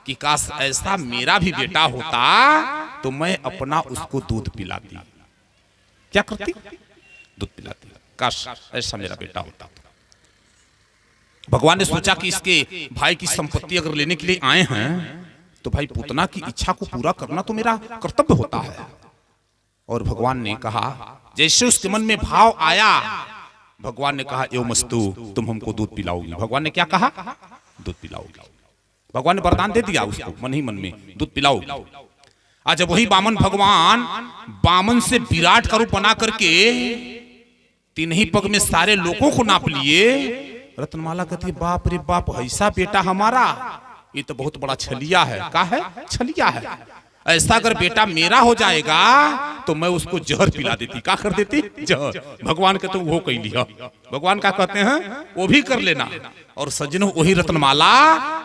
कि काश ऐसा मेरा भी बेटा होता तो मैं अपना उसको दूध पिलाती। क्या करती? दूध पिलाती। काश ऐसा मेरा बेटा होता। भगवान ने सोचा कि इसके भाई की संपत्ति अगर लेने के लिए आए हैं तो भाई पूतना की इच्छा को पूरा करना तो मेरा कर्तव्य होता है। और भगवान ने कहा, जैसे उसके मन में भाव आया, भगवान ने कहा एवमस्तु, तुम हमको दूध पिलाओगी। भगवान ने क्या कहा? दूध पिलाओगी। भगवान ने वरदान दे दिया उसको मन ही मन में, दूध पिलाओगी। आज जब वही वामन भगवान वामन से विराट का रूप बना करके 3 ही पग में सारे लोगों को नाप लिए। रत्नमाला कहती, बाप रे बाप, ऐसा बेटा हमारा, ये तो बहुत बड़ा छलिया है। क्या है? छलिया है। ऐसा अगर बेटा मेरा हो जाएगा तो मैं उसको जहर पिला देती। क्या कर देती? जहर। भगवान कहते वो कह लिया। भगवान क्या कहते हैं? वो भी कर लेना। और सज्जनों, वही रत्नमाला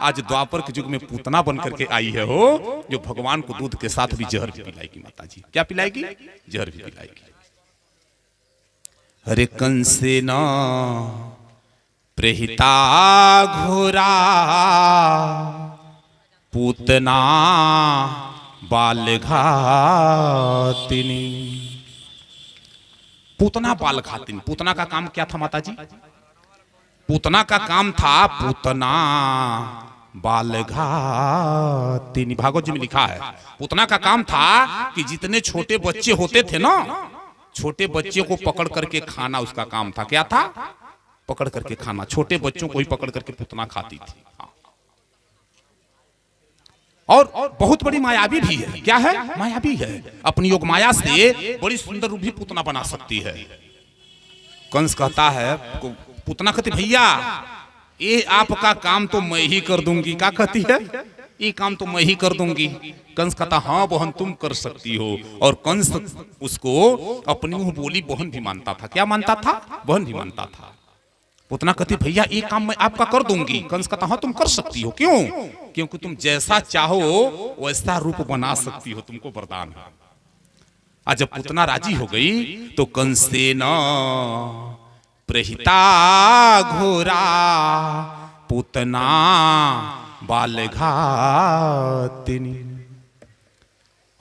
आज द्वापर के युग में पूतना बन करके आई है हो, जो भगवान को दूध के साथ भी जहर भी पिलाएगी। माता जी क्या पिलाएगी? जहर भी पिलाएगी। हरे कंसेन प्रेहिता घोरा पूतना बाल घातिनी। पूतना बाल घातिनी। पूतना का काम क्या था माता जी? पूतना का काम था पूतना बाल घातिनी। भागवत जी में लिखा है, पूतना का काम था कि जितने छोटे बच्चे होते थे ना, छोटे बच्चे को पकड़ करके खाना उसका काम था। क्या था? पकड़ करके खाना। छोटे बच्चों को ही पकड़ करके पूतना खाती थी। और बहुत बड़ी मायावी भी है। क्या है? मायावी है। अपनी योग माया से बड़ी सुंदर रूप भी पूतना बना सकती है। कंस कहता है, पूतना कहती, भैया ये आपका काम तो मैं ही कर दूंगी। क्या कहती है? ये काम तो मैं ही कर दूंगी। कंस कहता, हाँ बहन तुम कर सकती हो। और कंस उसको अपनी मुंह बोली बहन भी मानता था। क्या मानता था? बहन भी मानता था। पूतना कहती, भैया ये काम मैं आपका कर दूंगी। कंस कहता, हाँ तुम कर सकती हो। क्यों? क्योंकि तुम जैसा चाहो वैसा रूप बना सकती हो, तुमको वरदान है। आज जब पूतना राजी हो गई तो कंसेन प्रेहिता घोरा पूतना बाल घातिनी।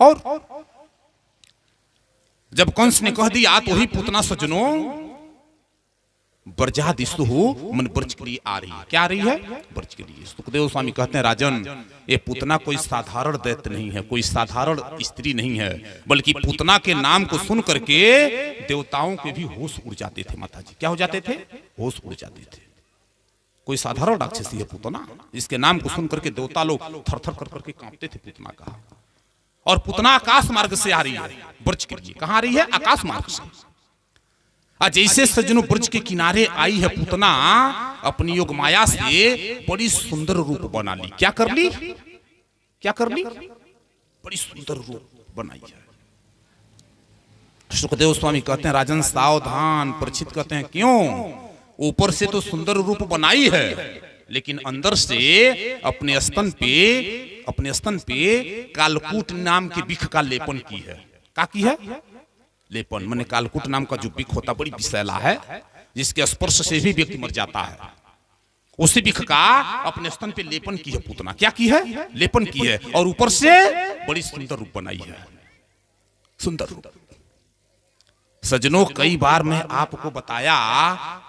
और जब कंस ने कह दिया तो ही पूतना सज्जनों ब्रजादिस्तु मन ब्रज के लिए आ रही है। क्या आ रही है? ब्रज के लिए। सुखदेव स्वामी कहते हैं, राजन ये पूतना कोई साधारण दैत्य नहीं है, कोई साधारण स्त्री नहीं है, बल्कि पूतना के नाम को सुन करके देवताओं के भी होश उड़ जाते थे। माता जी क्या हो जाते थे? होश उड़ जाते थे। कोई साधारण राक्षसी है पूतना, जिसके नाम को सुन करके देवता लोग थर थर कर करके कांपते थे पूतना का। और पूतना आकाश मार्ग से आ रही है ब्रज के लिए। कहां आ रही है? आकाश मार्ग से। आज जैसे सज्जनों ब्रज के किनारे आई है पूतना, अपनी योग माया से बड़ी सुंदर रूप बना ली। क्या कर ली? क्या कर ली? बड़ी सुंदर रूप बनाई है। सुखदेव स्वामी कहते हैं, राजन सावधान। परीक्षित कहते हैं, क्यों? ऊपर से तो सुंदर रूप बनाई है, लेकिन अंदर से अपने स्तन पे कालकूट नाम के विष का लेपन की है। क्या की है? लेपन। माने कालकूट नाम का जो विष होता बड़ी विषैला है, जिसके स्पर्श से भी व्यक्ति मर जाता है। उसी विष का अपने स्तन पे लेपन की है पूतना। क्या की है? लेपन की है। और ऊपर से बड़ी सुंदर रूप बनाई है। सुंदर रूप। सज्जनों कई बार मैं आपको बताया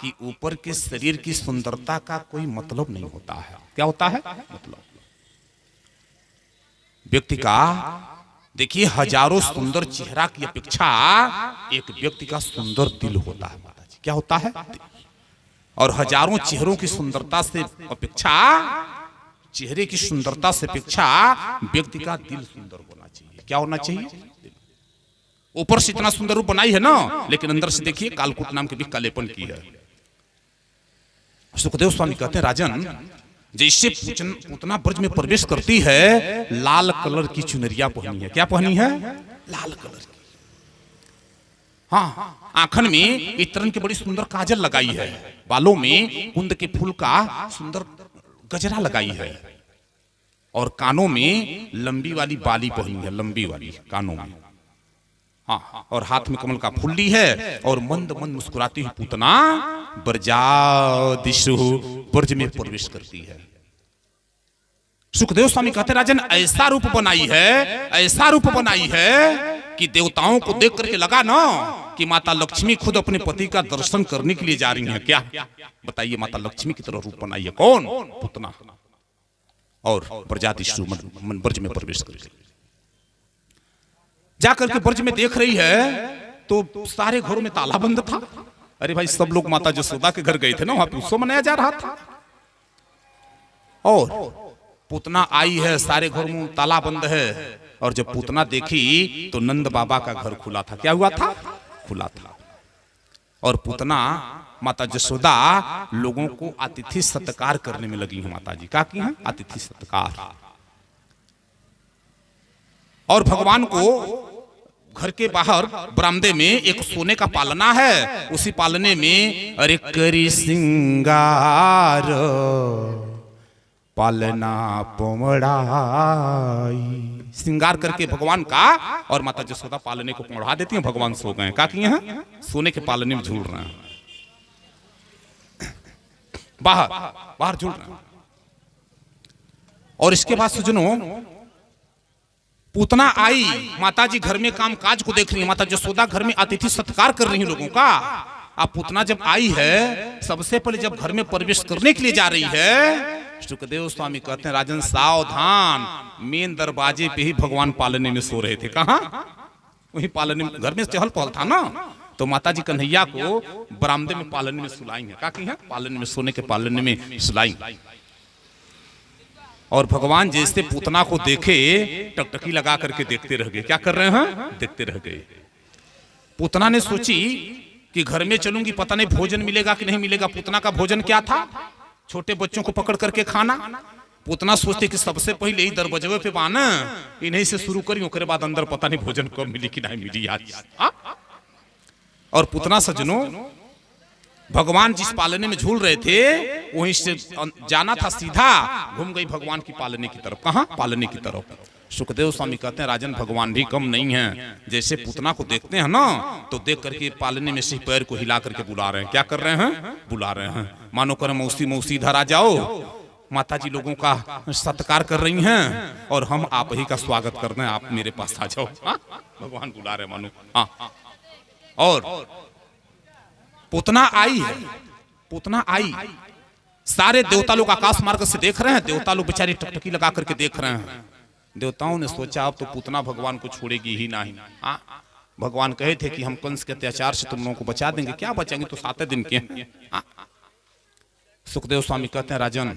कि ऊपर के शरीर की सुंदरता का कोई मतलब नहीं होता है। क्या होता है? मतलब व्यक्ति का, देखिए हजारों सुंदर चेहरा की अपेक्षा एक व्यक्ति का सुंदर दिल होता है। माता जी क्या होता है? और हजारों चेहरों की सुंदरता से अपेक्षा, चेहरे की सुंदरता से अपेक्षा व्यक्ति का दिल सुंदर होना चाहिए। क्या होना चाहिए? ऊपर से इतना सुंदर रूप बनाई है ना, लेकिन अंदर से देखिए कालकूट नाम के विष का लेपन की है। सुखदेव स्वामी कहते हैं, राजन जैसे पूतना ब्रज में प्रवेश करती है, लाल कलर की चुनरिया पहनी है। क्या पहनी है? लाल कलर की। हाँ, आंखन में एक तरह की बड़ी सुंदर काजल लगाई है, बालों में कुंद के फूल का सुंदर गजरा लगाई है, और कानों में लंबी वाली बाली पहनी है, लंबी वाली कानों में। हाँ, और हाथ में कमल का फूल ली है, और मंद मंद मुस्कुराती हुई पूतना ब्रजादिशु ब्रज में प्रवेश करती है। सुखदेव स्वामी कहते राजन ऐसा रूप बनाई है, ऐसा रूप बनाई है कि देवताओं को देख करके लगा ना कि माता लक्ष्मी खुद अपने पति का दर्शन करने के लिए जा रही है। क्या बताइए, माता लक्ष्मी की तरह रूप बनाई है कौन? पूतना। और ब्रजादिशु ब्रज में प्रवेश कर जाकर के ब्रज में देख रही है तो सारे घरों में ताला बंद था। अरे भाई, सब लोग माता जसोदा के घर गए थे ना, वहां पे उत्सव मनाया जा रहा था। और पूतना आई है, सारे घर में ताला बंद है। और जब पूतना देखी तो नंद बाबा का घर खुला था। क्या हुआ था? खुला था। और पूतना माता जसोदा लोगों को अतिथि सत्कार करने में लगी है। माता जी क्या की है? अतिथि सत्कार। और भगवान को घर के बाहर बरामदे में एक सोने का पालना है, उसी पालने में अरे करी सिंगार पालना पोमड़ाई, श्रृंगार करके भगवान का और माता जसोदा पालने को पोमड़ा देती हैं। भगवान सो गए। क्या किए हैं? सोने के पालने में झूल रहे हैं, बाहर बाहर झूल रहे हैं। और इसके बाद सुजनो, पूतना आई, माता जी घर में काम काज को देख रही है, माता जसोदा घर में अतिथि सत्कार कर रही है लोगों का। अब पूतना जब आई है, सबसे पहले जब घर में प्रवेश करने के लिए जा रही है, सुखदेव स्वामी कहते हैं राजन सावधान, मेन दरवाजे पे ही भगवान पालने में सो रहे थे। कहां? वही पालने में, घर में चहल पहल था ना, तो माता जी कन्हैया को बरामदे में पालने में सुलाई है। क्या की है? पालने में, सोने के पालने में सुलाई। और भगवान जैसे पूतना को देखे टकटकी लगा करके देखते रह गए। क्या कर रहे हैं? देखते रह गए। पूतना ने सोची कि घर में चलूंगी, पता नहीं भोजन मिलेगा कि नहीं मिलेगा। पूतना का भोजन क्या था? छोटे बच्चों को पकड़ करके खाना। पूतना सोचते कि सबसे पहले ही दरवाजे पे बाना, इन्हीं से शुरू करी, उसके बाद अंदर पता नहीं भोजन कब मिली कि नहीं मिली आज। और पूतना सज्जनों, भगवान जिस पालने में झूल रहे थे वहीं से जाना था, सीधा घूम गई भगवान की पालने की तरफ। कहां? पालने की तरफ। सुखदेव स्वामी कहते हैं राजन भगवान भी कम नहीं है। जैसे पूतना को देखते हैं ना, तो देख करके पालने में से पैर को हिला करके बुला रहे हैं। क्या कर रहे हैं? बुला रहे हैं। मानो कर मौसी मौसी इधर आ जाओ, माता जी लोगों का सत्कार कर रही हैं और हम आप ही का स्वागत कर रहे हैं, आप मेरे पास आ जाओ। भगवान बुला रहे मानो। हाँ। और पूतना आई है, पूतना आई, सारे देवता लोग आकाश मार्ग से देख रहे हैं। देवता लोग बेचारे टकटकी लगा करके देख रहे हैं। देवताओं ने सोचा अब तो पूतना भगवान को छोड़ेगी ही नहीं। भगवान कहे थे कि हम कंस के अत्याचार से तुम लोगों को बचा देंगे। क्या बचाएंगे? तो 7 दिन के। सुखदेव स्वामी कहते हैं राजन,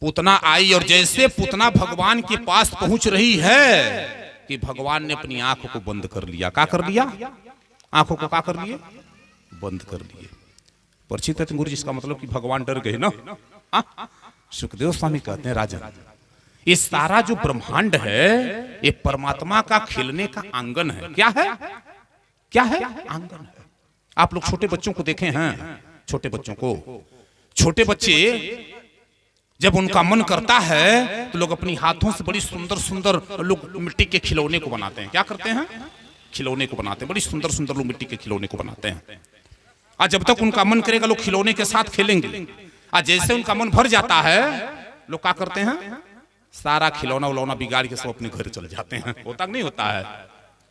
पूतना आई और जैसे पूतना भगवान के पास पहुंच रही है कि भगवान ने अपनी आंखों को बंद कर लिया। क्या कर लिया? आंखों को क्या कर लिए? बंद कर लिए। परिचित है गुरु जी, इसका मतलब कि भगवान डर गए ना। सुखदेव स्वामी कहते हैं राजन, ये सारा जो ब्रह्मांड है ये परमात्मा का खेलने का आंगन है। क्या है? क्या है? आंगन है। आप लोग छोटे बच्चों को देखे हैं, छोटे बच्चों को, छोटे बच्चे जब उनका मन करता है तो लोग अपनी हाथों से बड़ी सुंदर सुंदर लोग मिट्टी के खिलौने को बनाते हैं। क्या करते हैं? खिलौने को बनाते हैं। बड़ी सुंदर सुंदर लोग मिट्टी के खिलौने को बनाते हैं। आज जब तक उनका मन करेगा लोग खिलौने के साथ खेलेंगे। आज जैसे उनका मन भर जाता है, लोग क्या करते हैं? सारा खिलौना उलौना बिगाड़ के सब अपने घर चले जाते हैं। होता नहीं होता है?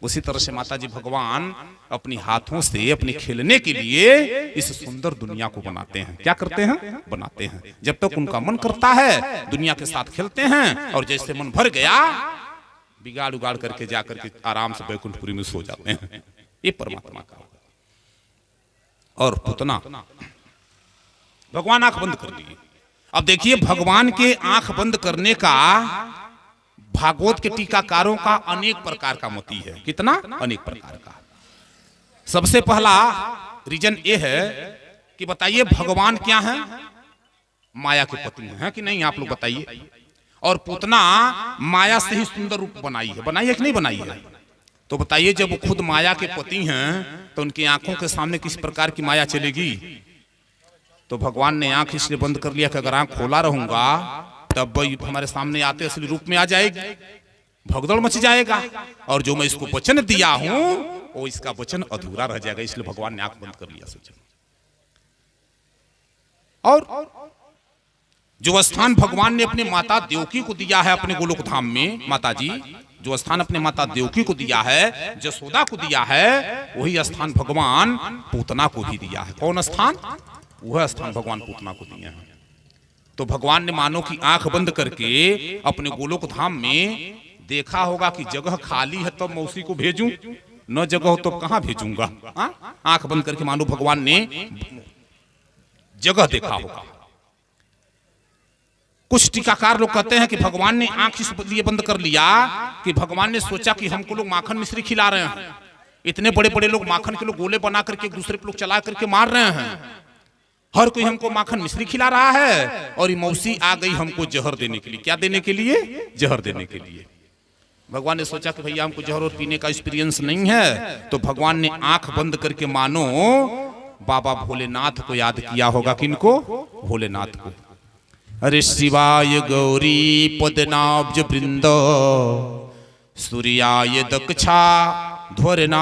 उसी तरह से माता जी भगवान अपनी हाथों से अपने खेलने के लिए इस सुंदर दुनिया को बनाते हैं। क्या करते हैं? बनाते हैं। जब तक उनका मन करता है दुनिया के साथ खेलते हैं, और जैसे मन भर गया बिगाड़ उगाड़ करके जाकर के आराम से बैकुंठपुरी में सो जाते हैं। ये परमात्मा का। और पूतना भगवान आंख बंद कर लिए। अब देखिए, भगवान के आंख बंद करने का भागवत के टीकाकारों का अनेक प्रकार का मत है। कितना? अनेक प्रकार का। सबसे पहला रीजन ये है कि बताइए भगवान क्या है? माया के पति हैं कि नहीं? आप लोग बताइए। और पूतना माया से ही सुंदर रूप बनाई है। बनाई है कि नहीं बनाई है? तो बताइए, जब वो खुद माया के पति हैं तो उनकी आंखों के सामने किस प्रकार की माया चलेगी? तो भगवान ने आंख इसलिए बंद कर लिया कि अगर आंख खोला रहूंगा तब हमारे सामने आते असली रूप में आ जाएगी, भगदड़ मच जाएगा, और जो मैं इसको वचन दिया हूं वो इसका वचन अधूरा रह जाएगा। इसलिए भगवान ने आंख बंद कर लिया। सोचो। और जो स्थान भगवान ने अपने माता देवकी को दिया है अपने गोलोक धाम में, माता जी जो स्थान अपने माता देवकी को दिया है, जसोदा को दिया है, वही स्थान भगवान पूतना को भी दिया है। कौन स्थान? वह स्थान भगवान पूतना को दिया है। तो भगवान ने मानो की आंख बंद करके अपने गोलोक धाम में देखा होगा कि जगह खाली है तब मौसी को भेजूं, न जगह हो तो कहां भेजूंगा। आंख बंद करके मानो भगवान ने जगह देखा होगा। कुछ टीकाकार लोग कहते हैं कि भगवान ने आंख इसलिए बंद कर लिया कि भगवान ने सोचा कि हमको लोग माखन मिश्री खिला रहे हैं, इतने बड़े बड़े लोग माखन के लोग गोले बना करके एक दूसरे पे लोग चला करके मार रहे हैं, हर कोई हमको माखन मिश्री खिला रहा है और ये मौसी आ गई हमको जहर देने के लिए। क्या देने के लिए? जहर देने के लिए। भगवान ने सोचा कि भैया हमको जहर और पीने का एक्सपीरियंस नहीं है, तो भगवान ने आंख बंद करके मानो बाबा भोलेनाथ को याद किया होगा। किनको? भोलेनाथ को। अरे शिवाय गौरी पदनाब्ज वृंद सूर्याय दक्षा ध्वरना